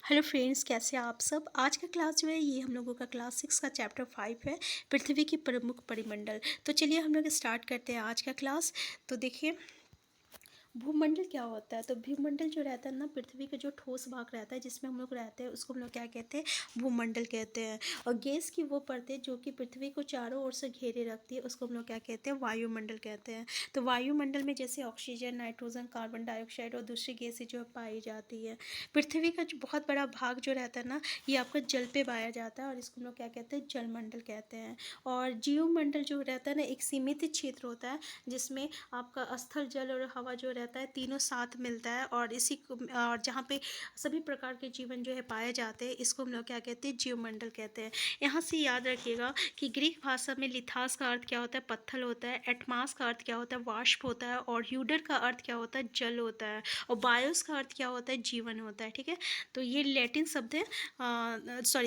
Hello friends, कैसे हैं आप सब। आज का क्लास जो है ये हम लोगों का क्लास 6 का चैप्टर 5 है, पृथ्वी की प्रमुख परिमंडल। तो चलिए हम लोग स्टार्ट करते हैं आज का क्लास। तो देखिए, भूमंडल क्या होता है। तो भूमंडल जो रहता है ना, पृथ्वी का जो ठोस भाग रहता है जिसमें हम लोग रहते हैं उसको हम लोग क्या कहते हैं, भूमंडल कहते हैं। और गैस की वो परतें जो कि पृथ्वी को चारों ओर से घेरे रखती है उसको हम लोग क्या कहते हैं, वायुमंडल कहते हैं। तो वायुमंडल में जैसे ऑक्सीजन, नाइट्रोजन, कार्बन डाइऑक्साइड और दूसरी गैसें जो पाई जाती है। पृथ्वी का जो बहुत बड़ा भाग जो रहता है ना, ये आपका जल पे पाया जाता है और इसको हम लोग क्या कहते हैं, जलमंडल कहते हैं। और जीवमंडल जो रहता है ना, एक सीमित क्षेत्र होता है जिसमें आपका स्थल, जल और हवा जो रहता है तीनों साथ मिलता है। और और जहाँ पे सभी प्रकार के जीवन जो है पाए जाते हैं इसको हम लोग क्या कहते हैं, जीवमंडल कहते हैं। यहाँ से याद रखिएगा कि ग्रीक भाषा में लिथास का अर्थ क्या होता है, पत्थर होता है। एटमास का अर्थ क्या होता है, वाष्प होता है। और ह्यूडर का अर्थ क्या होता है, जल होता है। और बायोस का अर्थ क्या होता है, जीवन होता है। ठीक है, तो ये लैटिन शब्द है,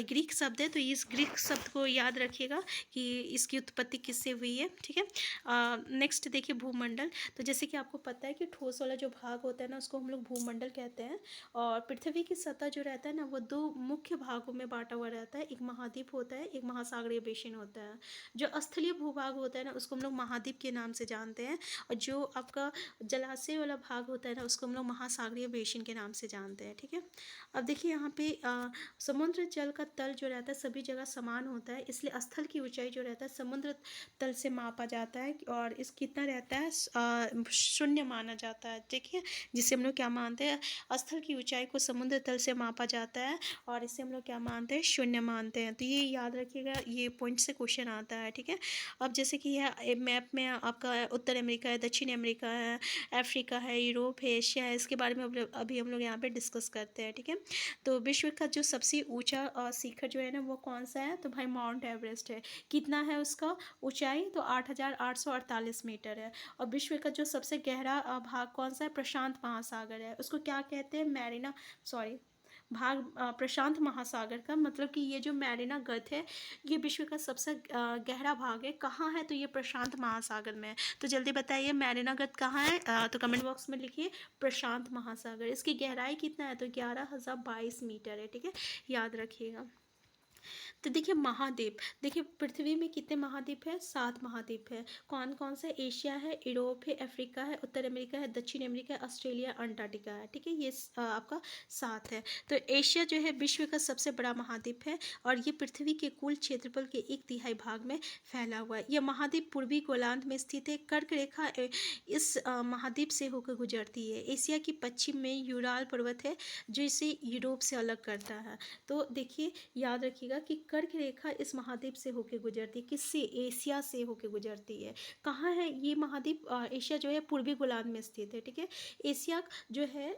ग्रीक शब्द है। तो इस ग्रीक शब्द को याद रखिएगा कि इसकी उत्पत्ति किससे हुई है। ठीक है, नेक्स्ट देखिए, भूमंडल। तो जैसे कि आपको पता है कि ठोस वाला जो भाग होता है ना उसको हम लोग भूमंडल कहते हैं। और पृथ्वी की सतह जो रहता है ना वो दो मुख्य भागों में बांटा हुआ रहता है। एक महाद्वीप होता है, एक महासागरीय बेसिन होता है। जो स्थलीय भूभाग होता है ना उसको हम लोग महाद्वीप के नाम से जानते हैं। और जो आपका जलाशय वाला भाग होता है ना उसको हम लोग महासागरीय बेसिन के नाम से जानते हैं। ठीक है, अब देखिए यहाँ पे समुद्र जल का तल जो रहता है सभी जगह समान होता है, इसलिए स्थल की ऊंचाई जो रहता है समुद्र तल से मापा जाता है। और इस कितना रहता है, शून्य माना जाता है। देखिए, जिसे हम लोग क्या मानते हैं, स्थल की ऊंचाई को समुद्र तल से मापा जाता है और इसे हम लोग क्या मानते हैं, शून्य मानते हैं। तो ये याद रखिएगा, ये पॉइंट से क्वेश्चन आता है। ठीक है, अब जैसे कि यह मैप में आपका उत्तर अमेरिका है, दक्षिण अमेरिका है, अफ्रीका है, यूरोप है, एशिया है, इसके बारे में अभी हम लोग यहाँ पे डिस्कस करते हैं। ठीक है, तो विश्व का जो सबसे ऊंचा शिखर जो है ना वो कौन सा है, तो भाई माउंट एवरेस्ट है। कितना है उसका ऊंचाई, तो 8,848 मीटर है। और विश्व का जो सबसे गहरा भाग कौन सा है, प्रशांत महासागर है। उसको क्या कहते हैं, मैरिना, सॉरी, भाग प्रशांत महासागर का मतलब कि ये जो मैरिना गत है ये विश्व का सबसे गहरा भाग है। कहाँ है, तो ये प्रशांत महासागर में है। तो जल्दी बताइए मैरिना गत कहाँ है, तो कमेंट बॉक्स में लिखिए प्रशांत महासागर। इसकी गहराई कितना है, तो 11,022 मीटर है। ठीक है, याद रखिएगा। तो देखिए महाद्वीप, देखिए पृथ्वी में कितने महाद्वीप है, 7 महाद्वीप है। कौन कौन से, एशिया है, यूरोप है, अफ्रीका है, उत्तर अमेरिका है, दक्षिण अमेरिका है, ऑस्ट्रेलिया, अंटार्कटिका है। ठीक है, ये आपका 7 है। तो एशिया जो है विश्व का सबसे बड़ा महाद्वीप है और ये पृथ्वी के कुल क्षेत्रफल के 1/3 भाग में फैला हुआ है। यह महाद्वीप पूर्वी गोलार्ध में स्थित है। कर्क रेखा इस महाद्वीप से होकर गुजरती है। एशिया की पश्चिम में यूराल पर्वत है जो इसे यूरोप से अलग करता है। तो देखिए, याद रखिएगा कि कर्क रेखा इस महाद्वीप से होकर गुजरती है, किससे, एशिया से होकर गुजरती है। कहाँ है ये महाद्वीप, एशिया जो है पूर्वी गोलार्ध में स्थित है। ठीक है, एशिया जो है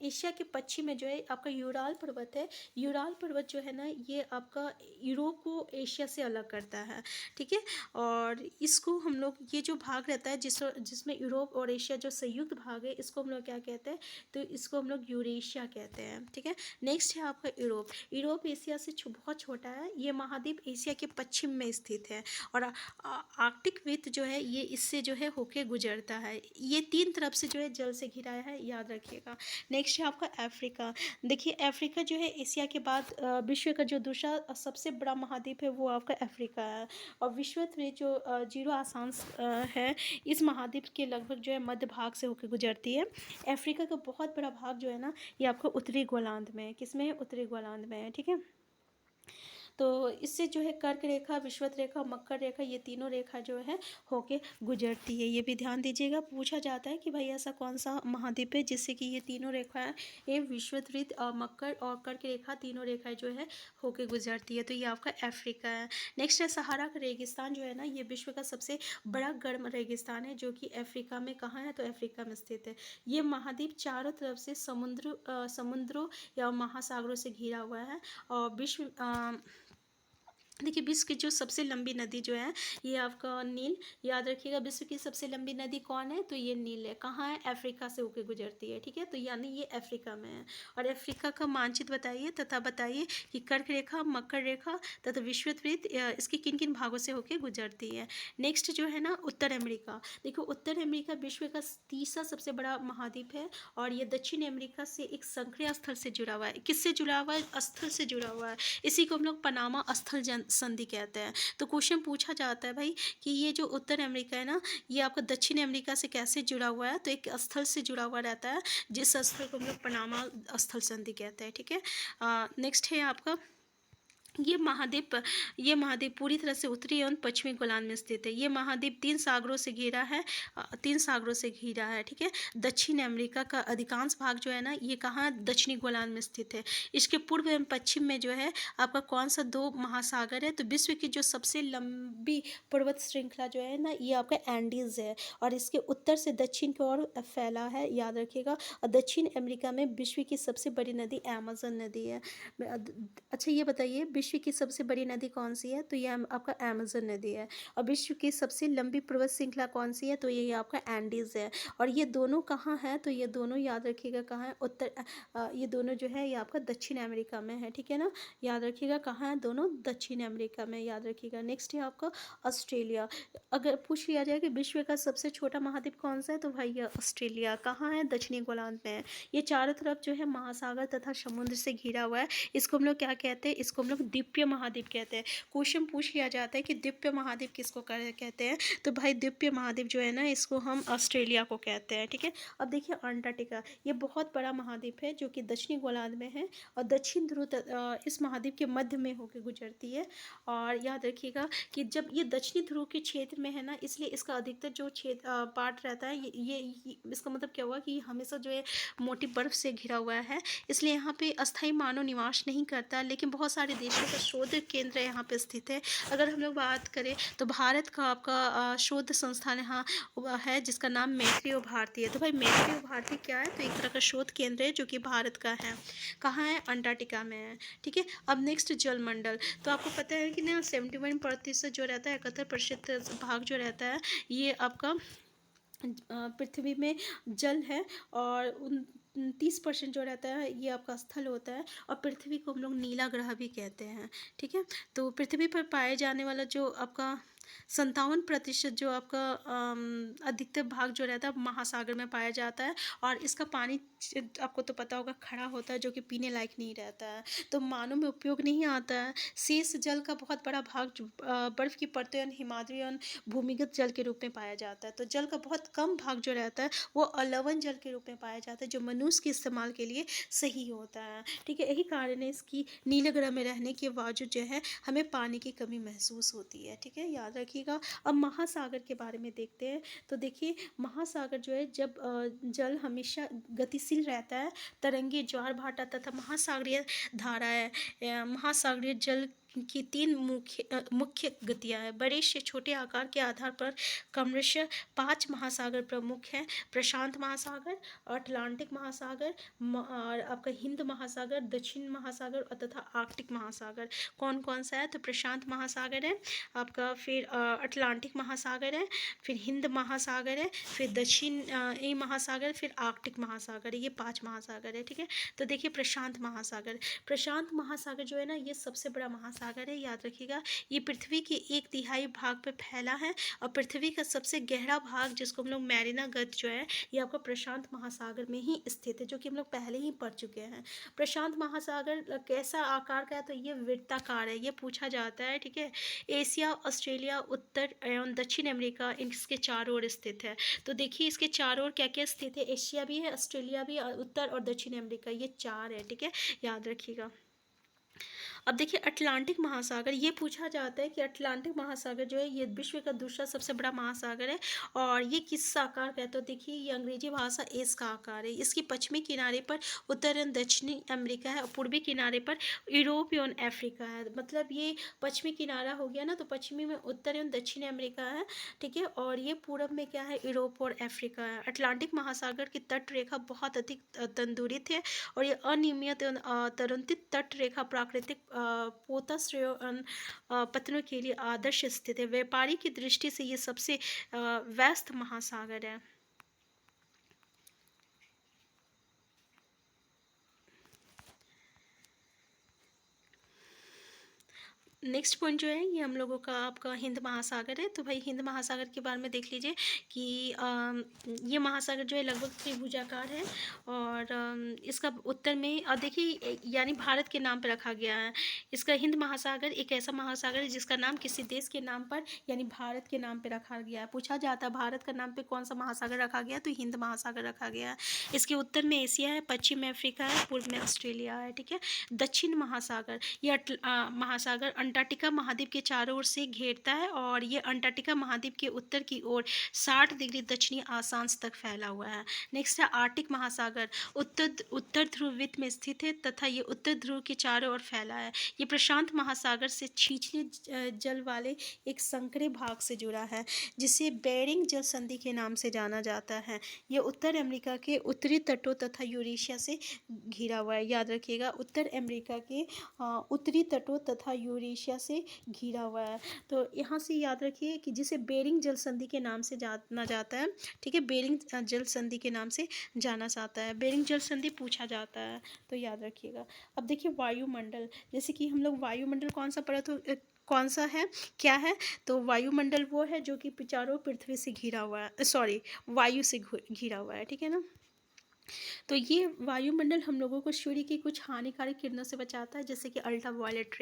एशिया के पश्चिम में जो है आपका यूराल पर्वत है। यूराल पर्वत जो है ना ये आपका यूरोप को एशिया से अलग करता है। ठीक है, और इसको हम लोग, ये जो भाग रहता है जिसमें यूरोप और एशिया जो संयुक्त भाग है इसको हम लोग क्या कहते हैं, तो इसको हम लोग यूरेशिया कहते हैं। ठीक है, नेक्स्ट है आपका यूरोप। यूरोप एशिया से बहुत छोटा है। ये महाद्वीप एशिया के पश्चिम में स्थित है और आर्कटिक वृत्त जो है ये इससे जो है होके गुजरता है। ये 3 तरफ से जो है जल से घिरा है, याद रखिएगा। नेक्स्ट है आपका अफ्रीका। देखिए अफ्रीका जो है एशिया के बाद विश्व का जो दूसरा सबसे बड़ा महाद्वीप है वो आपका अफ्रीका है। और विश्व में जो जीरो अक्षांश है इस महाद्वीप के लगभग जो है मध्य भाग से होकर गुजरती है। अफ्रीका का बहुत बड़ा भाग जो है ना ये आपको उत्तरी गोलार्ध में है। किसमें है, उत्तरी गोलार्ध में है। ठीक है, तो इससे जो है कर्क रेखा, विषुवत रेखा, मकर रेखा, ये तीनों रेखा जो है होके गुजरती है। ये भी ध्यान दीजिएगा, पूछा जाता है कि भाई ऐसा कौन सा महाद्वीप है जिससे कि ये तीनों रेखाएं, ये विषुवत वृत्त और मकर और कर्क रेखा तीनों रेखाएं जो है होके गुजरती है। तो ये आपका अफ्रीका है। नेक्स्ट है सहारा का रेगिस्तान जो है ना ये विश्व का सबसे बड़ा गर्म रेगिस्तान है जो कि अफ्रीका में कहाँ है, तो अफ्रीका में स्थित है। ये महाद्वीप चारों तरफ से समुद्रों या महासागरों से घिरा हुआ है और देखिए विश्व की जो सबसे लंबी नदी जो है ये आपका नील, याद रखिएगा। विश्व की सबसे लंबी नदी कौन है? तो ये नील है। कहाँ है? अफ्रीका से होकर गुजरती है, ठीक है। तो यानी ये अफ्रीका में है। और अफ्रीका का मानचित्र बताइए तथा बताइए कि कर्क रेखा, मकर रेखा तथा विषुववृत्त इसके किन किन भागों से होकर गुजरती है। नेक्स्ट जो है ना उत्तर अमेरिका। देखो उत्तर अमेरिका विश्व का तीसरा सबसे बड़ा महाद्वीप है और ये दक्षिण अमेरिका से एक संक्रिय स्थल से जुड़ा हुआ है। किससे जुड़ा हुआ है? स्थल से जुड़ा हुआ है। इसी को हम लोग पनामा स्थल संधि कहते हैं। तो क्वेश्चन पूछा जाता है भाई कि ये जो उत्तर अमेरिका है ना, ये आपका दक्षिण अमेरिका से कैसे जुड़ा हुआ है? तो एक स्थल से जुड़ा हुआ रहता है, जिस स्थल को हम लोग पनामा स्थल संधि कहते हैं, ठीक है। नेक्स्ट है आपका ये महाद्वीप पूरी तरह से उत्तरी एवं पश्चिमी गोलार्ध में स्थित है। ये महाद्वीप 3 सागरों से घिरा है, 3 सागरों से घिरा है, ठीक है। दक्षिण अमेरिका का अधिकांश भाग जो है ना, ये कहाँ? दक्षिणी गोलार्ध में स्थित है। इसके पूर्व एवं पश्चिम में जो है आपका कौन सा 2 महासागर है? तो विश्व की जो सबसे लंबी पर्वत श्रृंखला जो है ना, ये आपका एंडीज है और इसके उत्तर से दक्षिण की ओर फैला है, याद रखिएगा। और दक्षिण अमेरिका में विश्व की सबसे बड़ी नदी अमेज़न नदी है। अच्छा ये बताइए विश्व की सबसे बड़ी नदी कौन सी है? तो ये आपका अमेज़न नदी है। और विश्व की सबसे लंबी पर्वत श्रृंखला कौन सी है? तो ये आपका एंडीज है। और ये दोनों कहाँ है? तो ये दोनों याद रखिएगा कहाँ है? ये दोनों जो है ये आपका दक्षिण अमेरिका में है, ठीक है ना। याद रखिएगा कहाँ है? दोनों दक्षिण अमेरिका में, याद रखिएगा। नेक्स्ट है आपका ऑस्ट्रेलिया। अगर पूछ लिया जाए कि विश्व का सबसे छोटा महाद्वीप कौन सा है? तो भाई ये ऑस्ट्रेलिया। कहाँ है? दक्षिणी गोलार्ध में है। ये चारों तरफ जो है महासागर तथा समुद्र से घिरा हुआ है। इसको हम लोग क्या कहते हैं? इसको हम लोग द्वीपीय महाद्वीप कहते हैं। क्वेश्चन पूछ लिया जाता है कि द्वीपीय महाद्वीप किसको कहते हैं? तो भाई द्वीपीय महाद्वीप जो है ना, इसको हम ऑस्ट्रेलिया को कहते हैं, ठीक है। अब देखिए अंटार्कटिका, ये बहुत बड़ा महाद्वीप है जो कि दक्षिणी गोलार्ध में है और दक्षिण ध्रुव इस महाद्वीप के मध्य में होकर गुजरती है। और याद रखिएगा कि जब ये दक्षिणी ध्रुव के क्षेत्र में है ना, इसलिए इसका अधिकतर जो क्षेत्र पार्ट रहता है ये इसका मतलब क्या हुआ कि ये हमेशा जो है मोटी बर्फ से घिरा हुआ है, इसलिए यहाँ पे अस्थायी मानव निवास नहीं करता। लेकिन बहुत सारे देशों का शोध केंद्र यहाँ पे स्थित है। अगर हम लोग बात करें तो भारत का आपका शोध संस्थान यहाँ है जिसका नाम मैत्रेय भारती है। तो भाई मैत्रेय भारती क्या है? तो एक तरह का शोध केंद्र है जो कि भारत का है। कहाँ है? अंटार्कटिका में है, ठीक है। अब नेक्स्ट जलमंडल। तो आपको पता है कि ना 71% जो रहता है, 71% भाग जो रहता है ये आपका पृथ्वी में जल है और 30% जो रहता है ये आपका स्थल होता है। और पृथ्वी को हम लोग नीला ग्रह भी कहते हैं, ठीक है। तो पृथ्वी पर पाए जाने वाला जो आपका 57% जो आपका अधिकतर भाग जो रहता है महासागर में पाया जाता है। और इसका पानी आपको तो पता होगा खड़ा होता है जो कि पीने लायक नहीं रहता है, तो मानव में उपयोग नहीं आता है। शेष जल का बहुत बड़ा भाग बर्फ की परतों यानी हिमाद्री और भूमिगत जल के रूप में पाया जाता है। तो जल का बहुत कम भाग जो रहता है वो अलवण जल के रूप में पाया जाता है जो मनुष्य के इस्तेमाल के लिए सही होता है, ठीक है। यही कारण है इसकी नीले ग्रह में रहने के बावजूद जो है हमें पानी की कमी महसूस होती है, ठीक है, याद रखिएगा। अब महासागर के बारे में देखते हैं। तो देखिए महासागर जो है जब जल हमेशा गतिशील रहता है, तरंगी ज्वार भाटा तथा महासागरीय धाराएं, महासागरीय जल की 3 मुख्य गतियाँ हैं। बड़े से छोटे आकार के आधार पर क्रमशः 5 महासागर प्रमुख हैं। प्रशांत महासागर, अटलांटिक महासागर और आपका हिंद महासागर, दक्षिण महासागर और तथा आर्कटिक महासागर। कौन कौन सा है? तो प्रशांत महासागर है आपका, फिर अटलांटिक महासागर है, फिर हिंद महासागर है, फिर दक्षिण महासागर, फिर आर्कटिक महासागर है। ये 5 महासागर है, ठीक है। तो देखिए प्रशांत महासागर जो है ना ये सबसे बड़ा महासागर है, याद रखिएगा। ये पृथ्वी के 1/3 भाग पे फैला है और पृथ्वी का सबसे गहरा भाग जिसको हम लोग मैरिना गत जो है ये आपका प्रशांत महासागर में ही स्थित है, जो कि हम लोग पहले ही पढ़ चुके हैं। प्रशांत महासागर कैसा आकार का है? तो ये वृत्ताकार है, ये पूछा जाता है, ठीक है। एशिया, ऑस्ट्रेलिया, उत्तर एवं दक्षिण अमेरिका इसके चारों ओर स्थित है। तो देखिए इसके चारों ओर क्या क्या स्थित है? एशिया भी है, ऑस्ट्रेलिया भी, उत्तर और दक्षिण अमेरिका, ये 4 है, ठीक है, याद रखिएगा। अब देखिए अटलांटिक महासागर, ये पूछा जाता है कि अटलांटिक महासागर जो है ये विश्व का दूसरा सबसे बड़ा महासागर है और ये किस आकार का है? तो देखिए ये अंग्रेजी भाषा एस का आकार है। इसकी पश्चिमी किनारे पर उत्तर एवं दक्षिणी अमेरिका है और पूर्वी किनारे पर यूरोप एवं अफ्रीका है। मतलब ये पश्चिमी किनारा हो गया ना, तो पश्चिमी में उत्तर एवं दक्षिणी अमेरिका है, ठीक है, और ये पूरब में क्या है? यूरोप और अफ्रीका है। अटलांटिक महासागर की तट रेखा बहुत अधिक तंदुरित है और ये अनियमित एवं तरंतित तट रेखा प्राकृतिक पोता श्रेयोन पत्तनों के लिए आदर्श स्थित है। व्यापारी की दृष्टि से ये सबसे व्यस्त महासागर है। नेक्स्ट पॉइंट जो है ये हम लोगों का आपका हिंद महासागर है। तो भाई हिंद महासागर के बारे में देख लीजिए कि ये महासागर जो है लगभग त्रिभुजाकार है और इसका उत्तर में देखिए यानी भारत के नाम पर रखा गया है। इसका हिंद महासागर एक ऐसा महासागर है जिसका नाम किसी देश के नाम पर यानी भारत के नाम पर रखा गया है। पूछा जाता है भारत का नाम पर कौन सा महासागर रखा गया, तो हिंद महासागर रखा गया है। इसके उत्तर में एशिया है, पश्चिम में अफ्रीका है, पूर्व में ऑस्ट्रेलिया है। ठीक है। दक्षिण महासागर, यह महासागर अंटार्कटिका महाद्वीप के चारों ओर से घेरता है और ये अंटार्कटिका महाद्वीप के उत्तर की ओर 60 डिग्री दक्षिणी अक्षांश तक फैला हुआ है। नेक्स्ट है आर्कटिक महासागर, उत्तर ध्रुववृत्त में स्थित है तथा ये उत्तर ध्रुव के चारों ओर फैला है। ये प्रशांत महासागर से छिछले जल वाले एक संकरे भाग से जुड़ा है जिसे बेरिंग जल संधि के नाम से जाना जाता है। यह उत्तर अमेरिका के उत्तरी तटों तथा यूरेशिया से घिरा हुआ है। याद रखिएगा, उत्तर अमेरिका के उत्तरी तटों तथा यूरेशिया से घिरा हुआ है। तो यहाँ से याद रखिए कि जिसे बेरिंग जल संधि के नाम से जाना जाता है। ठीक है, बेरिंग जल संधि के नाम से जाना जाता है। बेरिंग जल संधि पूछा जाता है तो याद रखिएगा। अब देखिए वायुमंडल, जैसे कि हम लोग वायुमंडल कौन सा पढ़ा, तो कौन सा है, क्या है, तो वायुमंडल वो है जो कि चारों पृथ्वी से घिरा हुआ है, सॉरी वायु से घिरा हुआ है। ठीक है ना। तो ये वायुमंडल हम लोगों को सूर्य की कुछ हानिकारक किरणों से बचाता है जैसे कि अल्ट्रावायलेट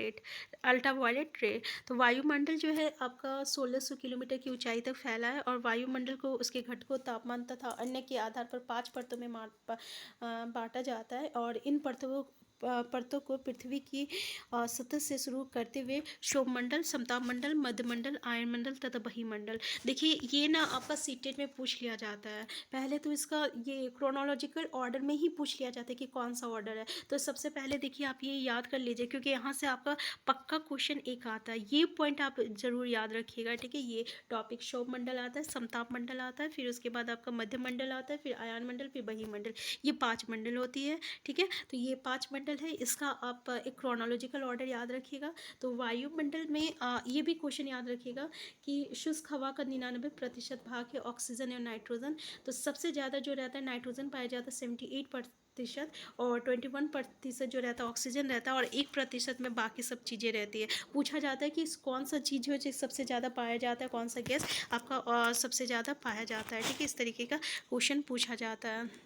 रे। तो वायुमंडल जो है आपका 1600 किलोमीटर की ऊंचाई तक फैला है और वायुमंडल को उसके घटकों, तापमान तथा अन्य के आधार पर 5 परतों में बांटा जाता है और इन परतों को पृथ्वी की सतह से शुरू करते हुए शोभमंडल, समतापमंडल, मध्यमंडल, आयनमंडल तथा बहिमंडल। देखिए ये ना आपका सीटेट में पूछ लिया जाता है। पहले तो इसका ये क्रोनोलॉजिकल ऑर्डर में ही पूछ लिया जाता है कि कौन सा ऑर्डर है। तो सबसे पहले देखिए आप ये याद कर लीजिए क्योंकि यहाँ से आपका पक्का क्वेश्चन एक आता है। ये पॉइंट आप जरूर याद रखिएगा। ठीक है, ये टॉपिक शोभमंडल आता है, समताप मंडल आता है, फिर उसके बाद आपका मध्यमंडल आता है, फिर आयन मंडल, फिर बहिमंडल। ये 5 मंडल होती है। ठीक है, तो ये 5 मंडल है। इसका आप एक क्रोनोलॉजिकल ऑर्डर याद रखिएगा। तो वायुमंडल में ये भी क्वेश्चन याद रखिएगा कि शुष्क हवा का 99% भाग है ऑक्सीजन और नाइट्रोजन। तो सबसे ज़्यादा जो रहता है नाइट्रोजन पाया जाता है 78% और 21% जो रहता है ऑक्सीजन रहता है और 1% में बाकी सब चीज़ें रहती है। पूछा जाता है कि कौन सा चीज़ जो सबसे ज़्यादा पाया जाता है, कौन सा गैस आपका सबसे ज़्यादा पाया जाता है। ठीक है, इस तरीके का क्वेश्चन पूछा जाता है।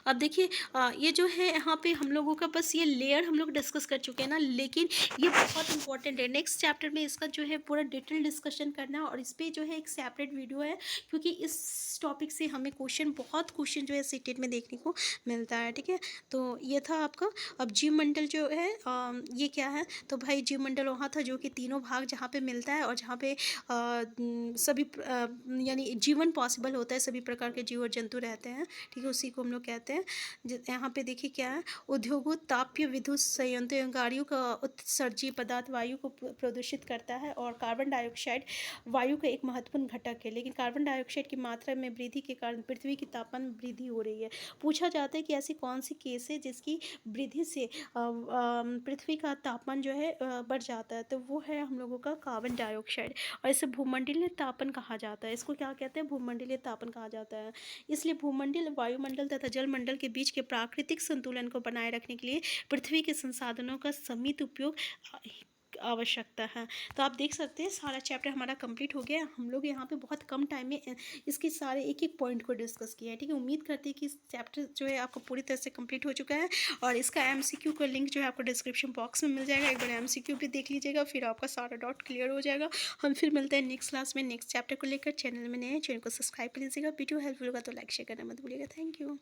अब देखिए ये जो है यहाँ पे हम लोगों का बस ये लेयर हम लोग डिस्कस कर चुके हैं ना, लेकिन ये बहुत इंपॉर्टेंट है। नेक्स्ट चैप्टर में इसका जो है पूरा डिटेल डिस्कशन करना है और इस पर जो है एक सेपरेट वीडियो है क्योंकि इस टॉपिक से हमें बहुत क्वेश्चन जो है सीटेट में देखने को मिलता है। ठीक है, तो ये था आपका। अब जीव मंडल जो है ये क्या है, तो भाई जीव मंडल वहाँ था जो कि तीनों भाग जहाँ पे मिलता है और जहाँ पे सभी यानी जीवन पॉसिबल होता है, सभी प्रकार के जीव और जंतु रहते हैं। ठीक है, उसी को हम लोग कहते हैं। यहाँ पे देखिए क्या है, उद्योगों, ताप्य विद्युत संयंत्र एवं गाड़ियों का उत्सर्जी पदार्थ वायु को प्रदूषित करता है और कार्बन डाइऑक्साइड वायु का एक महत्वपूर्ण घटक है। लेकिन कार्बन डाइऑक्साइड की मात्रा में वृद्धि के कारण पृथ्वी की तापमान में वृद्धि हो रही है। पूछा जाता है कि ऐसी कौन सी केस है जिसकी वृद्धि से पृथ्वी का तापमान जो है बढ़ जाता है, तो वो है हम लोगों का कार्बन डाइऑक्साइड और इसे भूमंडलीय तापन कहा जाता है। इसको क्या कहते हैं, भूमंडलीय तापन कहा जाता है। इसलिए भूमंडल, वायुमंडल तथा जलमंडल के बीच के प्राकृतिक संतुलन को बनाए रखने के लिए पृथ्वी के संसाधनों का सीमित उपयोग आवश्यकता है। तो आप देख सकते हैं सारा चैप्टर हमारा कंप्लीट हो गया। हम लोग यहाँ पे बहुत कम टाइम में इसके सारे एक एक पॉइंट को डिस्कस किया है। ठीक है, उम्मीद करते हैं कि इस चैप्टर जो है आपको पूरी तरह से कंप्लीट हो चुका है और इसका एमसीक्यू का लिंक जो है आपको डिस्क्रिप्शन बॉक्स में मिल जाएगा। एक बार एमसीक्यू भी देख लीजिएगा, फिर आपका सारा डाउट क्लियर हो जाएगा। हम फिर मिलते हैं नेक्स्ट क्लास में नेक्स्ट चैप्टर को लेकर। चैनल में नए हैं, चैनल को सब्सक्राइब कर लीजिएगा। वीडियो हेल्पफुल होगा तो लाइक शेयर करना मत भूलिएगा। Thank you.